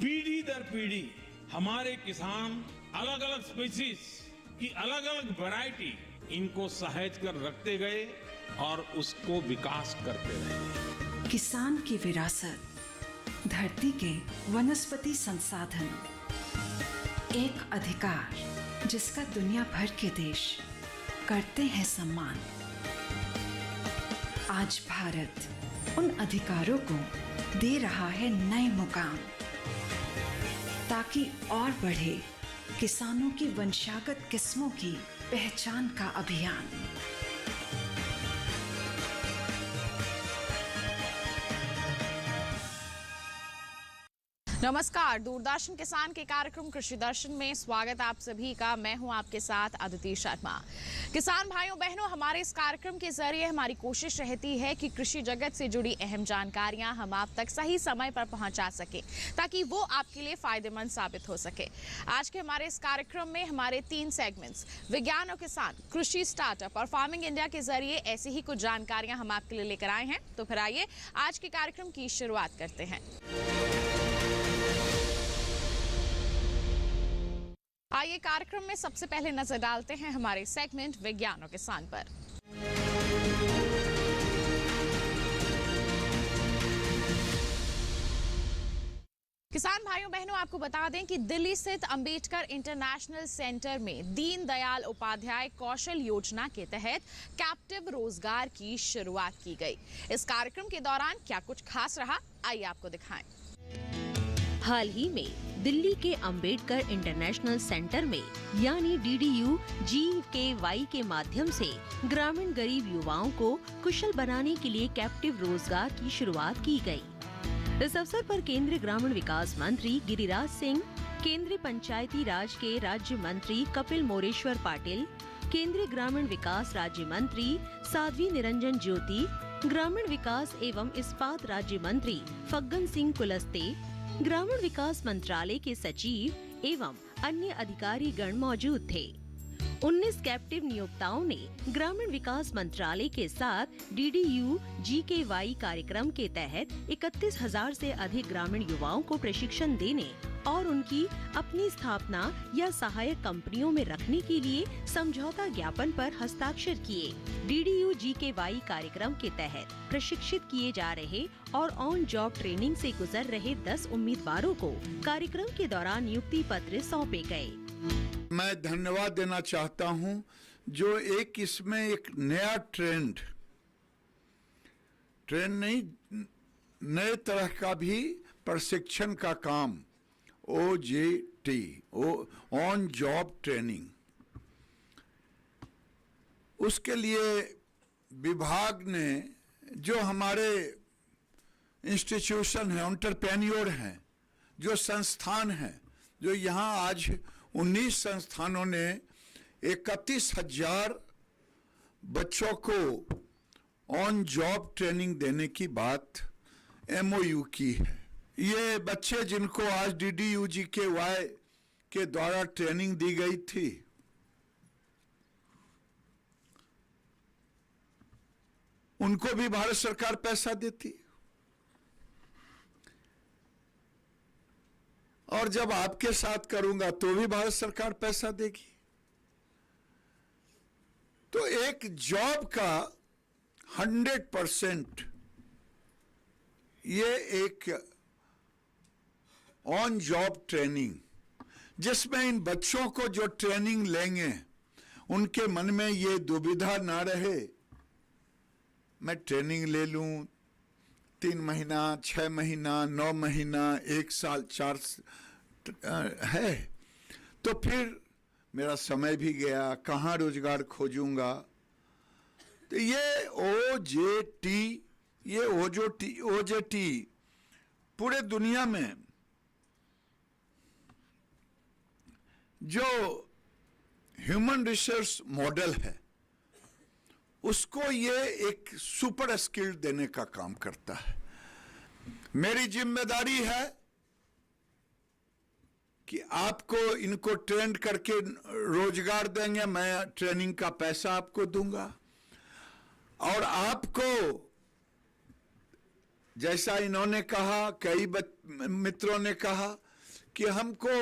पीढ़ी दर पीढ़ी हमारे किसान अलग अलग स्पीसीज की अलग अलग वैरायटी इनको सहेज कर रखते गए और उसको विकास करते रहे। किसान की विरासत, धरती के वनस्पति संसाधन, एक अधिकार जिसका दुनिया भर के देश करते हैं सम्मान। आज भारत उन अधिकारों को दे रहा है नए मुकाम, ताकि और बढ़े किसानों की वंशागत किस्मों की पहचान का अभियान। नमस्कार, दूरदर्शन किसान के कार्यक्रम कृषि दर्शन में स्वागत आप सभी का। मैं हूं आपके साथ अदिति शर्मा। किसान भाइयों बहनों, हमारे इस कार्यक्रम के जरिए हमारी कोशिश रहती है कि कृषि जगत से जुड़ी अहम जानकारियां हम आप तक सही समय पर पहुंचा सके, ताकि वो आपके लिए फायदेमंद साबित हो सके। आज के हमारे इस कार्यक्रम में हमारे 3 सेगमेंट्स विज्ञान और किसान, कृषि स्टार्टअप और फार्मिंग इंडिया के जरिए ऐसी ही कुछ जानकारियां हम आपके लिए लेकर आए हैं। तो फिर आइए आज के कार्यक्रम की शुरुआत करते हैं। आइए कार्यक्रम में सबसे पहले नजर डालते हैं हमारे सेगमेंट विज्ञान और किसान पर। किसान भाइयों बहनों, आपको बता दें कि दिल्ली स्थित अंबेडकर इंटरनेशनल सेंटर में दीनदयाल उपाध्याय कौशल योजना के तहत कैप्टिव रोजगार की शुरुआत की गई। इस कार्यक्रम के दौरान क्या कुछ खास रहा, आइए आपको दिखाएं। हाल ही में दिल्ली के अंबेडकर इंटरनेशनल सेंटर में यानी DDU GKY के माध्यम से ग्रामीण गरीब युवाओं को कुशल बनाने के लिए कैप्टिव रोजगार की शुरुआत की गई। इस अवसर पर केंद्रीय ग्रामीण विकास मंत्री गिरिराज सिंह, केंद्रीय पंचायती राज के राज्य मंत्री कपिल मोरेश्वर पाटिल, केंद्रीय ग्रामीण विकास राज्य मंत्री साध्वी निरंजन ज्योति, ग्रामीण विकास एवं इस्पात राज्य मंत्री फग्गन सिंह कुलस्ते, ग्रामीण विकास मंत्रालय के सचिव एवं अन्य अधिकारी गण मौजूद थे। 19 कैप्टिव नियोक्ताओं ने ग्रामीण विकास मंत्रालय के साथ DDU GKY कार्यक्रम के तहत 31,000 से अधिक ग्रामीण युवाओं को प्रशिक्षण देने और उनकी अपनी स्थापना या सहायक कंपनियों में रखने के लिए समझौता ज्ञापन पर हस्ताक्षर किए। DDU GKY कार्यक्रम के तहत प्रशिक्षित किए जा रहे और ऑन जॉब ट्रेनिंग से गुजर रहे 10 उम्मीदवारों को कार्यक्रम के दौरान नियुक्ति पत्र सौंपे गए। मैं धन्यवाद देना चाहता हूं, जो इसमें एक नया ट्रेंड नहीं, नए तरह का भी प्रशिक्षण का काम, OJT, ऑन जॉब ट्रेनिंग, उसके लिए विभाग ने जो हमारे इंस्टीट्यूशन है, एंटरप्रेन्योर हैं, जो संस्थान हैं, जो यहाँ आज 19 संस्थानों ने 31,000 बच्चों को ऑन जॉब ट्रेनिंग देने की बात MOU की है। ये बच्चे जिनको आज DDU GKY के द्वारा ट्रेनिंग दी गई थी, उनको भी भारत सरकार पैसा देती, और जब आपके साथ करूंगा तो भी भारत सरकार पैसा देगी। तो एक जॉब का 100% ये एक ऑन जॉब ट्रेनिंग, जिसमें इन बच्चों को जो ट्रेनिंग लेंगे उनके मन में ये दुविधा ना रहे, मैं ट्रेनिंग ले लूं 3 महीना, 6 महीना, 9 महीना, 1 साल, 4 है, तो फिर मेरा समय भी गया, कहाँ रोजगार खोजूंगा। तो ये OJT पूरे दुनिया में जो ह्यूमन रिसोर्स मॉडल है, उसको ये एक सुपर स्किल देने का काम करता है। मेरी जिम्मेदारी है कि आपको इनको ट्रेन करके रोजगार देंगे, मैं ट्रेनिंग का पैसा आपको दूंगा, और आपको जैसा इन्होंने कहा, कई मित्रों ने कहा, कि हमको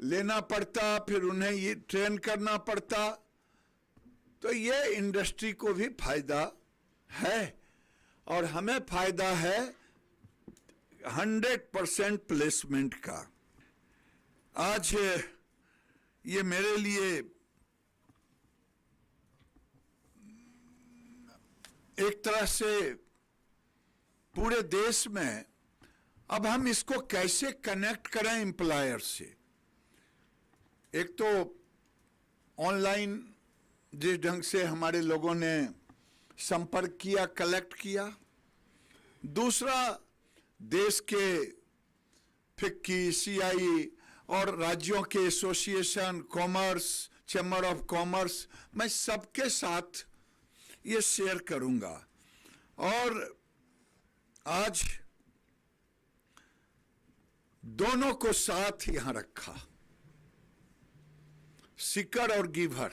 लेना पड़ता, फिर उन्हें ये ट्रेन करना पड़ता। तो ये इंडस्ट्री को भी फायदा है और हमें फायदा है 100% प्लेसमेंट का। आज ये मेरे लिए एक तरह से पूरे देश में अब हम इसको कैसे कनेक्ट करें एम्प्लॉयर से। एक तो ऑनलाइन जिस ढंग से हमारे लोगों ने संपर्क किया, कलेक्ट किया, दूसरा देश के फिक्की, सीआई और राज्यों के association, commerce, chamber of commerce, मैं सबके साथ ये शेयर करूंगा। और आज दोनों को साथ यहां रखा, सीकर और गिवर।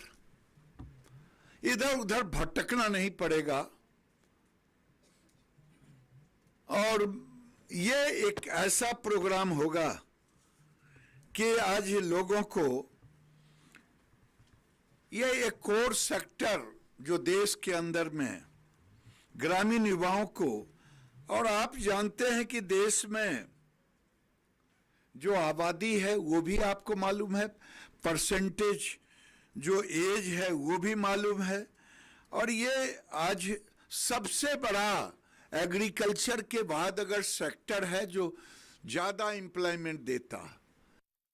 इधर उधर भटकना नहीं पड़ेगा और ये एक ऐसा प्रोग्राम होगा कि आज लोगों को ये एक कोर सेक्टर जो देश के अंदर में ग्रामीण युवाओं को, और आप जानते हैं कि देश में जो आबादी है वो भी आपको मालूम है, परसेंटेज जो एज है वो भी मालूम है, और ये आज सबसे बड़ा एग्रीकल्चर के बाद अगर सेक्टर है जो ज्यादा एम्प्लॉयमेंट देता।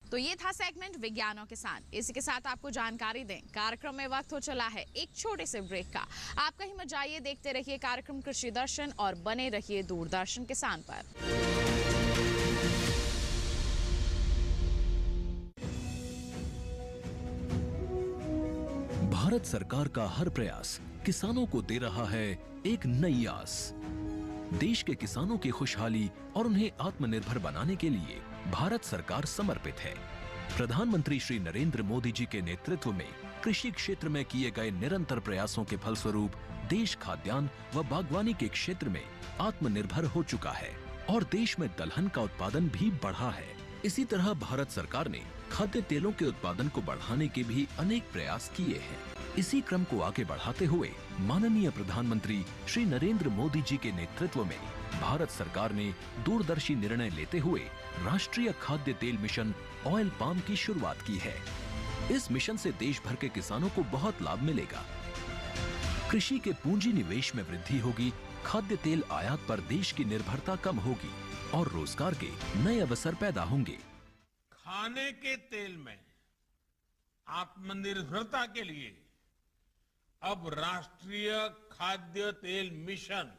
तो ये था सेगमेंट विज्ञान और किसान। इसी के साथ आपको जानकारी दें, कार्यक्रम में वक्त हो चला है एक छोटे से ब्रेक का। आप कहीं मत जाइए, देखते रहिए कार्यक्रम कृषि दर्शन और बने रहिए दूरदर्शन किसान पर। भारत सरकार का हर प्रयास किसानों को दे रहा है एक नई आस। देश के किसानों की खुशहाली और उन्हें आत्मनिर्भर बनाने के लिए भारत सरकार समर्पित है। प्रधानमंत्री श्री नरेंद्र मोदी जी के नेतृत्व में कृषि क्षेत्र में किए गए निरंतर प्रयासों के फलस्वरूप देश खाद्यान्न व बागवानी के क्षेत्र में आत्मनिर्भर हो चुका है और देश में दलहन का उत्पादन भी बढ़ा है। इसी तरह भारत सरकार ने खाद्य तेलों के उत्पादन को बढ़ाने के भी अनेक प्रयास किए हैं। इसी क्रम को आगे बढ़ाते हुए माननीय प्रधानमंत्री श्री नरेंद्र मोदी जी के नेतृत्व में भारत सरकार ने दूरदर्शी निर्णय लेते हुए राष्ट्रीय खाद्य तेल मिशन ऑयल पाम की शुरुआत की है। इस मिशन से देश भर के किसानों को बहुत लाभ मिलेगा। कृषि के पूंजी निवेश में वृद्धि होगी, खाद्य तेल आयात पर देश की निर्भरता कम होगी और रोजगार के नए अवसर पैदा होंगे। खाने के तेल में आत्मनिर्भरता के लिए अब राष्ट्रीय खाद्य तेल मिशन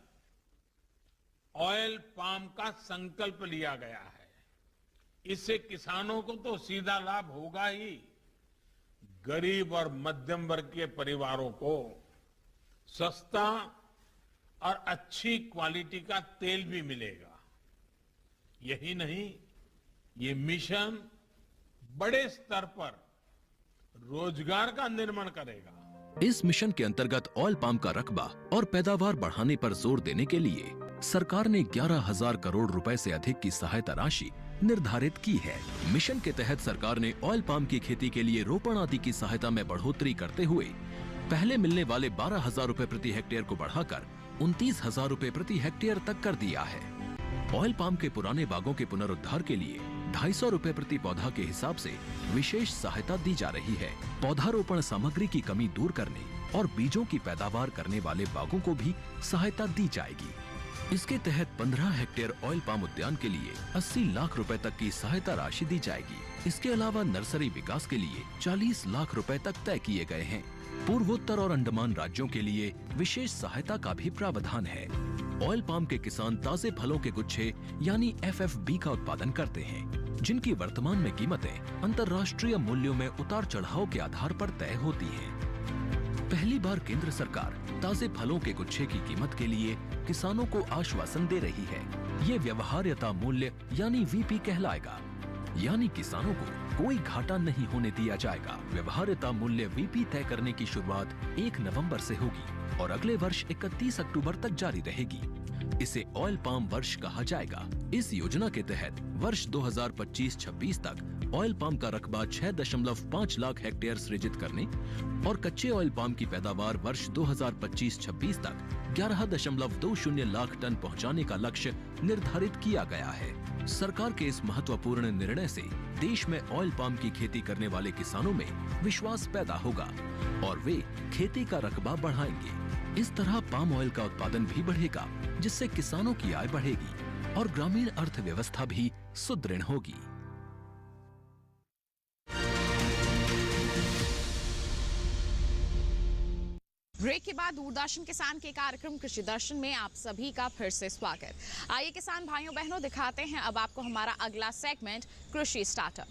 ऑयल पाम का संकल्प लिया गया है। इससे किसानों को तो सीधा लाभ होगा ही, गरीब और मध्यम वर्ग के परिवारों को सस्ता और अच्छी क्वालिटी का तेल भी मिलेगा। यही नहीं, ये मिशन बड़े स्तर पर रोजगार का निर्माण करेगा। इस मिशन के अंतर्गत ऑयल पाम का रकबा और पैदावार बढ़ाने पर जोर देने के लिए सरकार ने 11,000 करोड़ रुपए से अधिक की सहायता राशि निर्धारित की है। मिशन के तहत सरकार ने ऑयल पाम की खेती के लिए रोपण आदि की सहायता में बढ़ोतरी करते हुए पहले मिलने वाले 12,000 रुपए प्रति हेक्टेयर को बढ़ाकर 29,000 रुपए प्रति हेक्टेयर तक कर दिया है। ऑयल पाम के पुराने बागों के पुनरुद्धार के लिए 250 रुपए प्रति पौधा के हिसाब से विशेष सहायता दी जा रही है। पौधारोपण सामग्री की कमी दूर करने और बीजों की पैदावार करने वाले बागों को भी सहायता दी जाएगी। इसके तहत 15 हेक्टेयर ऑयल पाम उद्यान के लिए 80 लाख रुपए तक की सहायता राशि दी जाएगी। इसके अलावा नर्सरी विकास के लिए 40 लाख रुपए तक तय किए गए हैं। पूर्वोत्तर और अंडमान राज्यों के लिए विशेष सहायता का भी प्रावधान है। ऑयल पाम के किसान ताजे फलों के गुच्छे यानी FFB का उत्पादन करते हैं, जिनकी वर्तमान में कीमतें अंतर्राष्ट्रीय मूल्यों में उतार चढ़ाव के आधार पर तय होती हैं। पहली बार केंद्र सरकार ताजे फलों के गुच्छे की कीमत के लिए किसानों को आश्वासन दे रही है। ये व्यवहार्यता मूल्य यानी VP कहलाएगा, यानी किसानों को कोई घाटा नहीं होने दिया जाएगा। व्यवहार्यता मूल्य VP तय करने की शुरुआत 1 नवंबर से होगी और अगले वर्ष 31 अक्टूबर तक जारी रहेगी। इसे ऑयल पाम वर्ष कहा जाएगा। इस योजना के तहत वर्ष 2025-26 तक ऑयल पाम का रकबा 6.5 लाख हेक्टेयर सृजित करने और कच्चे ऑयल पाम की पैदावार वर्ष 2025-26 तक 11.20 लाख टन पहुंचाने का लक्ष्य निर्धारित किया गया है। सरकार के इस महत्वपूर्ण निर्णय से देश में ऑयल पाम की खेती करने वाले किसानों में विश्वास पैदा होगा और वे खेती का रकबा बढ़ाएंगे। इस तरह पाम ऑयल का उत्पादन भी बढ़ेगा, जिससे किसानों की आय बढ़ेगी और ग्रामीण अर्थव्यवस्था भी सुदृढ़ होगी। ब्रेक के बाद दूरदर्शन किसान के कार्यक्रम कृषि दर्शन में आप सभी का फिर से स्वागत। आइए किसान भाइयों बहनों दिखाते हैं अब आपको हमारा अगला सेगमेंट कृषि स्टार्टअप।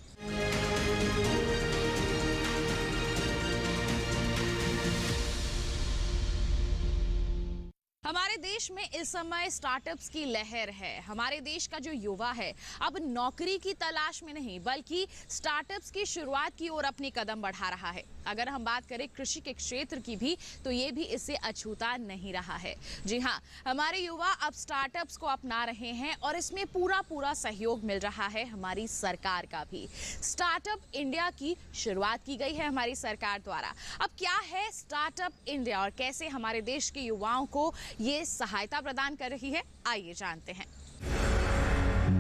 हमारे देश में इस समय स्टार्टअप्स की लहर है। हमारे देश का जो युवा है अब नौकरी की तलाश में नहीं बल्कि स्टार्टअप्स की शुरुआत की ओर अपनी कदम बढ़ा रहा है। अगर हम बात करें कृषि के क्षेत्र की भी तो ये भी इससे अछूता नहीं रहा है। जी हाँ, हमारे युवा अब स्टार्टअप्स को अपना रहे हैं और इसमें पूरा सहयोग मिल रहा है हमारी सरकार का भी। स्टार्टअप इंडिया की शुरुआत की गई है हमारी सरकार द्वारा। अब क्या है स्टार्टअप इंडिया और कैसे हमारे देश के युवाओं को ये सहायता प्रदान कर रही है, आइए जानते हैं।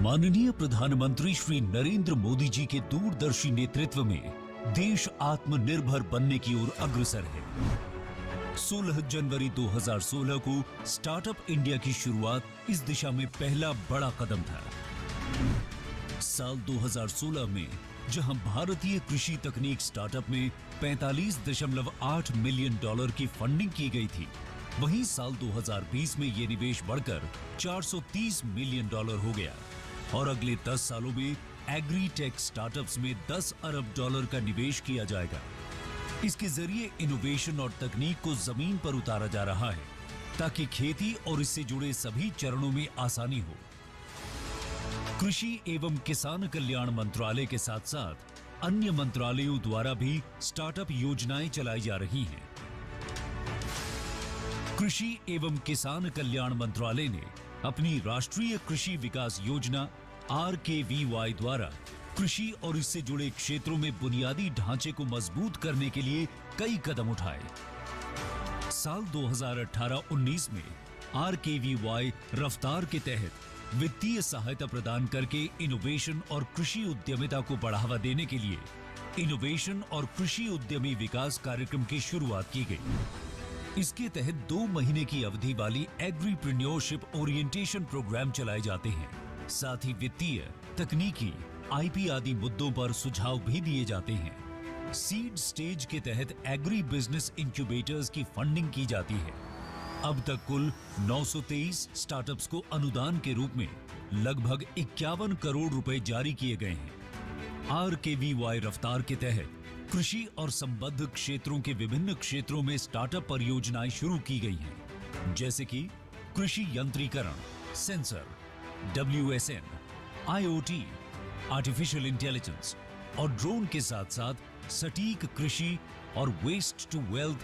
माननीय प्रधानमंत्री श्री नरेंद्र मोदी जी के दूरदर्शी नेतृत्व में देश आत्मनिर्भर बनने की ओर अग्रसर है। 16 जनवरी 2016 को स्टार्टअप इंडिया की शुरुआत इस दिशा में पहला बड़ा कदम था। साल 2016 में जहां भारतीय कृषि तकनीक स्टार्टअप में 45.8 मिलियन डॉलर की फंडिंग की गई थी, वहीं साल 2020 में ये निवेश बढ़कर 430 मिलियन डॉलर हो गया और अगले 10 सालों में एग्री टेक स्टार्टअप्स में 10 अरब डॉलर का निवेश किया जाएगा। इसके जरिए इनोवेशन और तकनीक को जमीन पर उतारा जा रहा है ताकि खेती और इससे जुड़े सभी चरणों में आसानी हो। कृषि एवं किसान कल्याण मंत्रालय के साथ साथ अन्य मंत्रालयों द्वारा भी स्टार्टअप योजनाएं चलाई जा रही हैं। कृषि एवं किसान कल्याण मंत्रालय ने अपनी राष्ट्रीय कृषि विकास योजना RKVY द्वारा कृषि और इससे जुड़े क्षेत्रों में बुनियादी ढांचे को मजबूत करने के लिए कई कदम उठाए। साल 2018-19 में RKVY रफ्तार के तहत वित्तीय सहायता प्रदान करके इनोवेशन और कृषि उद्यमिता को बढ़ावा देने के लिए इनोवेशन और कृषि उद्यमी विकास कार्यक्रम की शुरुआत की गई। इसके तहत 2 महीने की अवधि वाली एग्रीप्रेन्योरशिप ओरिएंटेशन प्रोग्राम चलाए जाते हैं। साथ ही वित्तीय, तकनीकी, IP आदि मुद्दों पर सुझाव भी दिए जाते हैं। सीड स्टेज के तहत एग्री बिजनेस इंक्यूबेटर्स की फंडिंग की जाती है। अब तक कुल 923 स्टार्टअप्स को अनुदान के रूप में लगभग 51 करोड़ रुपए जारी किए गए हैं। RKVY रफ्तार के तहत कृषि और संबद्ध क्षेत्रों के विभिन्न क्षेत्रों में स्टार्टअप परियोजनाएं शुरू की गई हैं, जैसे कि कृषि यंत्रीकरण, sensor, WSN, IoT, artificial intelligence और ड्रोन के साथ साथ सटीक कृषि और वेस्ट टू वेल्थ,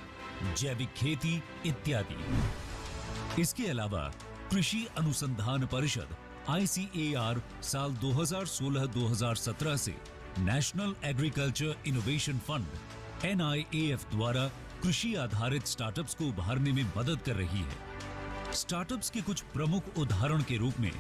जैविक खेती इत्यादि। इसके अलावा कृषि अनुसंधान परिषद ICAR साल 2016-2017 से national agriculture innovation fund NIAF द्वारा कृषि आधारित स्टार्टअप्स को उभारने में मदद कर रही है। स्टार्टअप्स के कुछ प्रमुख उदाहरण के रूप में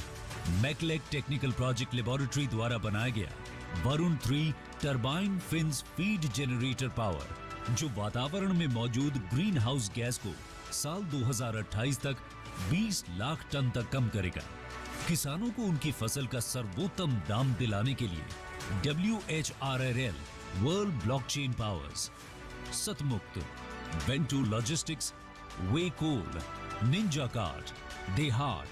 मैकलेक टेक्निकल प्रोजेक्ट लेबोरेटरी द्वारा बनाया गया Varun 3 turbine fins feed generator power, जो वातावरण में मौजूद ग्रीन हाउस गैस को साल 2028 तक 20 लाख टन तक कम करेगा। किसानों को उनकी फसल का सर्वोत्तम दाम दिलाने के लिए WHRRL वर्ल्ड ब्लॉकचेन पावर्स, सतमुक्त, वेंटू लॉजिस्टिक्स, वेकोल, निंजा कार्ट, देहात,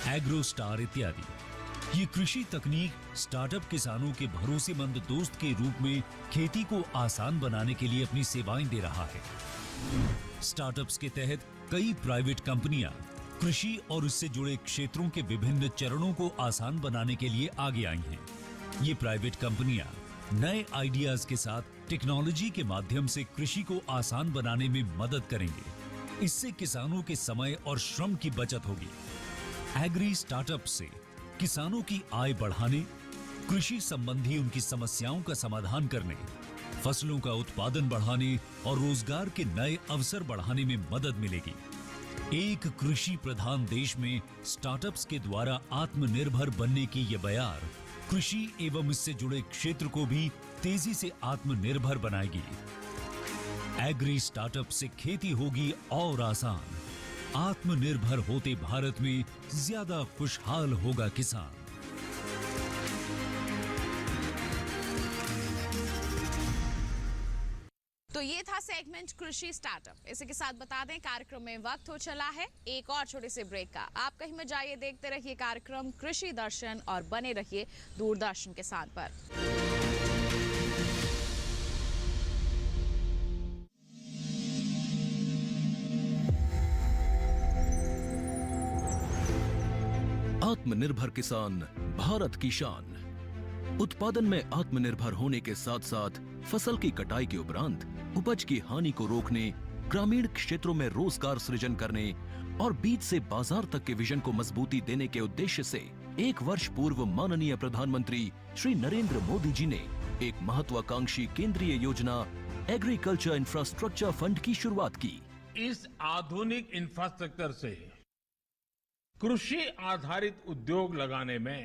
एग्रोस्टार इत्यादि। ये कृषि तकनीक स्टार्टअप किसानों के भरोसेमंद दोस्त के रूप में खेती को आसान बनाने के लिए अपनी सेवाएं दे रहा है। स्टार्टअप्स के तहत कई प्राइवेट कंपनियां कृषि और इससे जुड़े क्षेत्रों के विभिन्न चरणों को आसान बनाने के लिए आगे आई हैं। ये प्राइवेट कंपनियां नए आइडियाज के साथ टेक्नोलॉजी के माध्यम से कृषि को आसान बनाने में मदद करेंगे। इससे किसानों के समय और श्रम की बचत होगी। एग्री स्टार्टअप से किसानों की आय बढ़ाने, कृषि संबंधी उनकी समस्याओं का समाधान करने, फसलों का उत्पादन बढ़ाने और रोजगार के नए अवसर बढ़ाने में मदद मिलेगी। एक कृषि प्रधान देश में स्टार्टअप्स के द्वारा आत्मनिर्भर बनने की ये बयार कृषि एवं इससे जुड़े क्षेत्र को भी तेजी से आत्मनिर्भर बनाएगी। एग्री स्टार्टअप से खेती होगी और आसान। आत्मनिर्भर होते भारत में ज्यादा खुशहाल होगा किसान। तो ये था सेगमेंट कृषि स्टार्टअप। इसी के साथ बता दें कार्यक्रम में वक्त हो चला है एक और छोटे से ब्रेक का। आप कहीं में जाइए, देखते रहिए कार्यक्रम कृषि दर्शन और बने रहिए दूरदर्शन किसान पर। आत्मनिर्भर किसान भारत की शान। उत्पादन में आत्मनिर्भर होने के साथ साथ फसल की कटाई के उपरांत उपज की हानि को रोकने, ग्रामीण क्षेत्रों में रोजगार सृजन करने और बीज से बाजार तक के विजन को मजबूती देने के उद्देश्य से 1 वर्ष पूर्व माननीय प्रधानमंत्री श्री नरेंद्र मोदी जी ने एक महत्वाकांक्षी केंद्रीय योजना एग्रीकल्चर इंफ्रास्ट्रक्चर फंड की शुरुआत की। इस आधुनिक इंफ्रास्ट्रक्चर से कृषि आधारित उद्योग लगाने में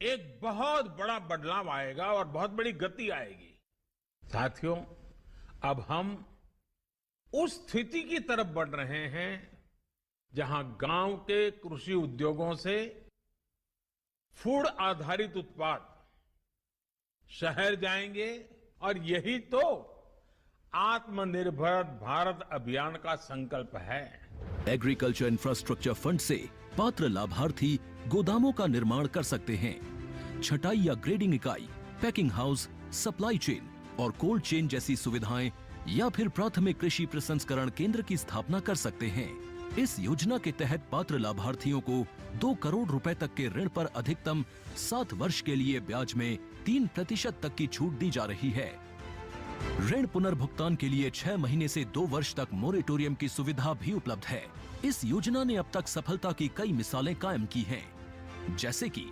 एक बहुत बड़ा बदलाव आएगा और बहुत बड़ी गति आएगी। साथियों, अब हम उस स्थिति की तरफ बढ़ रहे हैं जहां गांव के कृषि उद्योगों से फूड आधारित उत्पाद शहर जाएंगे और यही तो आत्मनिर्भर भारत अभियान का संकल्प है। एग्रीकल्चर इंफ्रास्ट्रक्चर फंड से पात्र लाभार्थी गोदामों का निर्माण कर सकते हैं, छटाई या ग्रेडिंग इकाई, पैकिंग हाउस, सप्लाई चेन और कोल्ड चेन जैसी सुविधाएं या फिर प्राथमिक कृषि प्रसंस्करण केंद्र की स्थापना कर सकते हैं। इस योजना के तहत पात्र लाभार्थियों को 2 करोड़ रुपए तक के ऋण पर अधिकतम 7 वर्ष के लिए ब्याज में 3% तक की छूट दी जा रही है। ऋण पुनर्भुगतान के लिए 6 महीने से 2 वर्ष तक मोरेटोरियम की सुविधा भी उपलब्ध है। इस योजना ने अब तक सफलता की कई मिसालें कायम की हैं, जैसे कि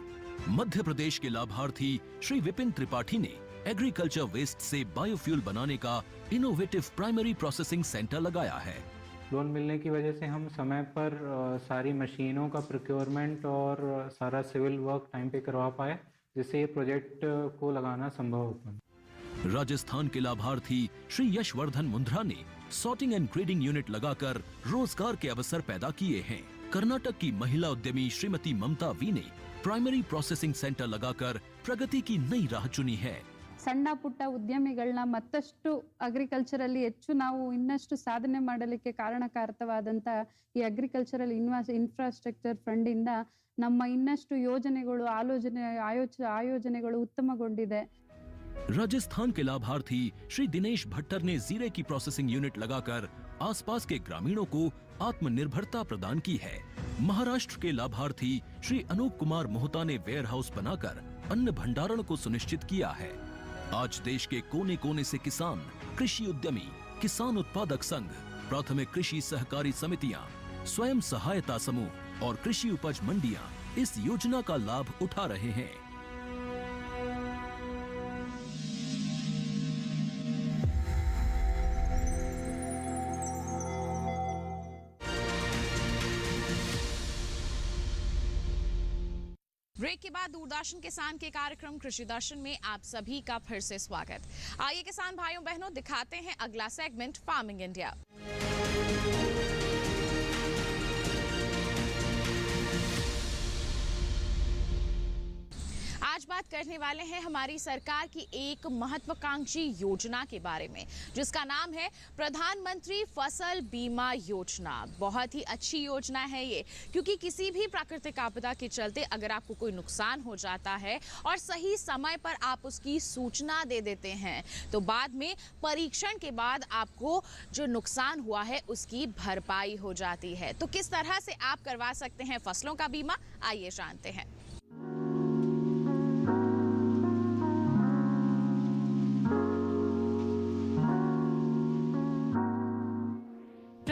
मध्य प्रदेश के लाभार्थी श्री विपिन त्रिपाठी ने एग्रीकल्चर वेस्ट से बायोफ्यूल बनाने का इनोवेटिव प्राइमरी प्रोसेसिंग सेंटर लगाया है। लोन मिलने की वजह से हम समय पर सारी मशीनों का प्रोक्योरमेंट और सारा सिविल वर्क टाइम पे करवा पाए, जिससे ये प्रोजेक्ट को लगाना संभव हो पाए। राजस्थान के लाभार्थी श्री यशवर्धन मुंद्रा ने सॉर्टिंग एंड ग्रेडिंग यूनिट लगाकर रोजगार के अवसर पैदा किए हैं। कर्नाटक की महिला उद्यमी श्रीमती ममता वी ने प्राइमरी प्रोसेसिंग सेंटर लगाकर प्रगति की नई राह चुनी है। ಸಣ್ಣ ಪುಟ್ಟ ಉದ್ಯಮಿಗಳನ್ನ ಮತ್ತಷ್ಟು ಅಗ್ರಿಕಲ್ಚರಲ್ಲಿ ಹೆಚ್ಚು ನಾವು ಇನ್ನಷ್ಟು ಸಾಧನೆ ಮಾಡಲಿಕ್ಕೆ ಕಾರಣಕಾರಕವಾದಂತ ಈ ಅಗ್ರಿಕಲ್ಚರಲ್ ಇನ್ಫ್ರಾಸ್ಟ್ರಕ್ಚರ್ ಫಂಡ್ ಇಂದ ನಮ್ಮ ಇನ್ನಷ್ಟು ಯೋಜನೆಗಳು ಆಯೋಜನೆಗಳು ಉತ್ತಮಗೊಂಡಿದೆ। राजस्थान के लाभार्थी श्री दिनेश भट्टर ने जीरे की प्रोसेसिंग यूनिट लगाकर आसपास के ग्रामीणों को आत्मनिर्भरता प्रदान की है। महाराष्ट्र के लाभार्थी श्री अनूप कुमार मोहता ने वेयर हाउस बनाकर अन्न भंडारण को सुनिश्चित किया है। आज देश के कोने कोने से किसान, कृषि उद्यमी, किसान उत्पादक संघ, प्राथमिक कृषि सहकारी समितियां, स्वयं सहायता समूह और कृषि उपज मंडियां इस योजना का लाभ उठा रहे हैं। ब्रेक के बाद दूरदर्शन किसान के कार्यक्रम कृषि दर्शन में आप सभी का फिर से स्वागत। आइए किसान भाइयों बहनों दिखाते हैं अगला सेगमेंट फार्मिंग इंडिया। आज बात करने वाले हैं हमारी सरकार की एक महत्वाकांक्षी योजना के बारे में, जिसका नाम है प्रधानमंत्री फसल बीमा योजना। बहुत ही अच्छी योजना है ये, क्योंकि किसी भी प्राकृतिक आपदा के चलते अगर आपको कोई नुकसान हो जाता है और सही समय पर आप उसकी सूचना दे देते हैं, तो बाद में परीक्षण के बाद आपको जो नुकसान हुआ है उसकी भरपाई हो जाती है। तो किस तरह से आप करवा सकते हैं फसलों का बीमा, आइए जानते हैं।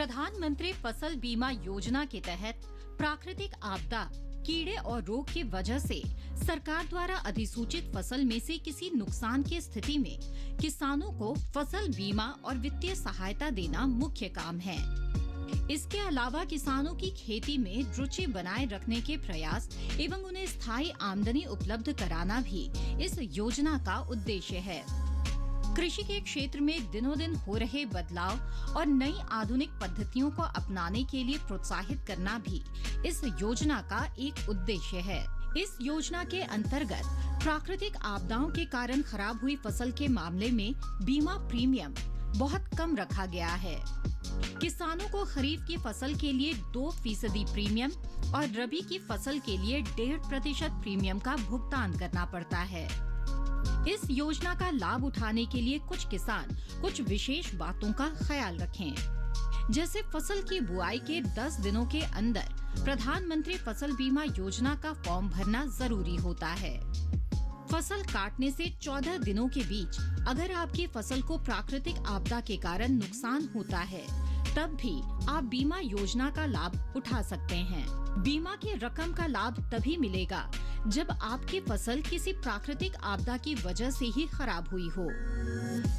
प्रधानमंत्री फसल बीमा योजना के तहत प्राकृतिक आपदा, कीड़े और रोग की वजह से सरकार द्वारा अधिसूचित फसल में से किसी नुकसान की स्थिति में किसानों को फसल बीमा और वित्तीय सहायता देना मुख्य काम है। इसके अलावा किसानों की खेती में रुचि बनाए रखने के प्रयास एवं उन्हें स्थायी आमदनी उपलब्ध कराना भी इस योजना का उद्देश्य है। कृषि के क्षेत्र में दिनों दिन हो रहे बदलाव और नई आधुनिक पद्धतियों को अपनाने के लिए प्रोत्साहित करना भी इस योजना का एक उद्देश्य है। इस योजना के अंतर्गत प्राकृतिक आपदाओं के कारण खराब हुई फसल के मामले में बीमा प्रीमियम बहुत कम रखा गया है। किसानों को खरीफ की फसल के लिए 2% प्रीमियम और रबी की फसल के लिए 1.5% प्रीमियम का भुगतान करना पड़ता है। इस योजना का लाभ उठाने के लिए कुछ किसान कुछ विशेष बातों का ख्याल रखें, जैसे फसल की बुआई के 10 दिनों के अंदर प्रधानमंत्री फसल बीमा योजना का फॉर्म भरना जरूरी होता है। फसल काटने से 14 दिनों के बीच अगर आपकी फसल को प्राकृतिक आपदा के कारण नुकसान होता है, तब भी आप बीमा योजना का लाभ उठा सकते हैं। बीमा की रकम का लाभ तभी मिलेगा जब आपकी फसल किसी प्राकृतिक आपदा की वजह से ही खराब हुई हो।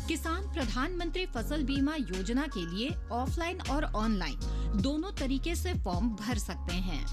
किसान प्रधानमंत्री फसल बीमा योजना के लिए ऑफलाइन और ऑनलाइन दोनों तरीके से फॉर्म भर सकते हैं।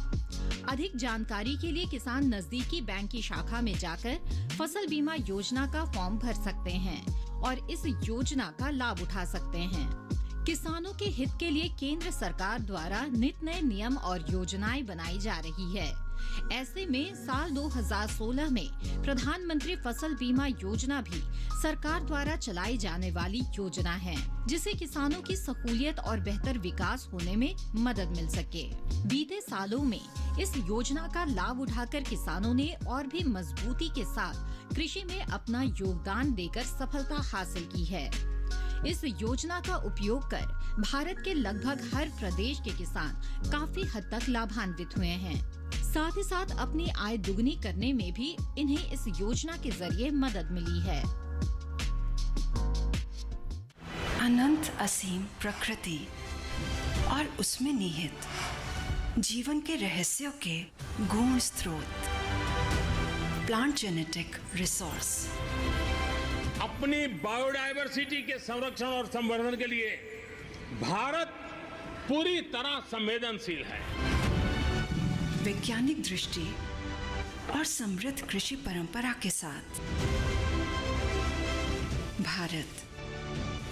अधिक जानकारी के लिए किसान नजदीकी बैंक की शाखा में जाकर फसल बीमा योजना का फॉर्म भर सकते हैं और इस योजना का लाभ उठा सकते हैं। किसानों के हित के लिए केंद्र सरकार द्वारा नित नए नियम और योजनाएं बनाई जा रही है। ऐसे में साल 2016 में प्रधानमंत्री फसल बीमा योजना भी सरकार द्वारा चलाई जाने वाली योजना है, जिससे किसानों की सहूलियत और बेहतर विकास होने में मदद मिल सके। बीते सालों में इस योजना का लाभ उठाकर किसानों ने और भी मजबूती के साथ कृषि में अपना योगदान देकर सफलता हासिल की है। इस योजना का उपयोग कर भारत के लगभग हर प्रदेश के किसान काफी हद तक लाभान्वित हुए हैं। साथ ही साथ अपनी आय दुगनी करने में भी इन्हें इस योजना के जरिए मदद मिली है। अनंत असीम प्रकृति और उसमें निहित जीवन के रहस्यों के गूढ़ स्रोत, प्लांट जेनेटिक रिसोर्स। अपनी बायोडायवर्सिटी के संरक्षण और संवर्धन के लिए भारत पूरी तरह संवेदनशील है। वैज्ञानिक दृष्टि और समृद्ध कृषि परंपरा के साथ भारत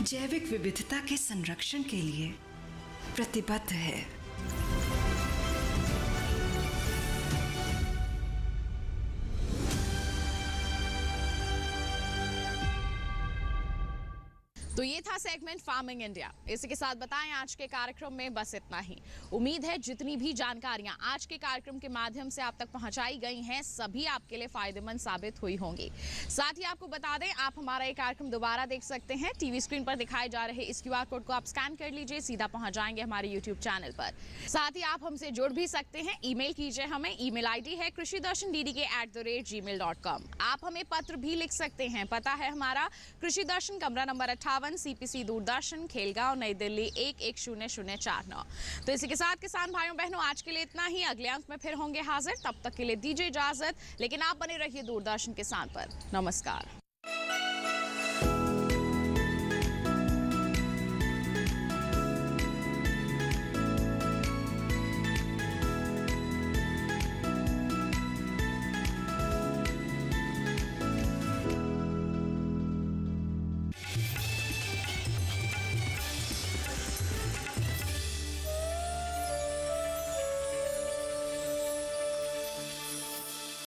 जैविक विविधता के संरक्षण के लिए प्रतिबद्ध है। तो ये था सेगमेंट फार्मिंग इंडिया। इसी के साथ बताएं आज के कार्यक्रम में बस इतना ही। उम्मीद है जितनी भी जानकारियां आज के कार्यक्रम के माध्यम से आप तक पहुंचाई गई हैं, सभी आपके लिए फायदेमंद साबित हुई होंगी। साथ ही आपको बता दें, आप हमारा ये कार्यक्रम दोबारा देख सकते हैं। टीवी स्क्रीन पर दिखाए जा रहे इस QR कोड को आप स्कैन कर लीजिए, सीधा पहुंच जाएंगे हमारे YouTube चैनल पर। साथ ही आप हमसे जुड़ भी सकते हैं। ईमेल कीजिए हमें। ईमेल ID है krishidarshanddd@gmail.com। आप हमें पत्र भी लिख सकते हैं। पता है हमारा कृषि दर्शन, कमरा नंबर 58, CPC दूरदर्शन, खेलगांव, नई दिल्ली 110049। तो इसी के साथ किसान भाइयों बहनों, आज के लिए इतना ही। अगले अंक में फिर होंगे हाजिर। तब तक के लिए दीजिए इजाजत, लेकिन आप बने रहिए दूरदर्शन किसान पर। नमस्कार।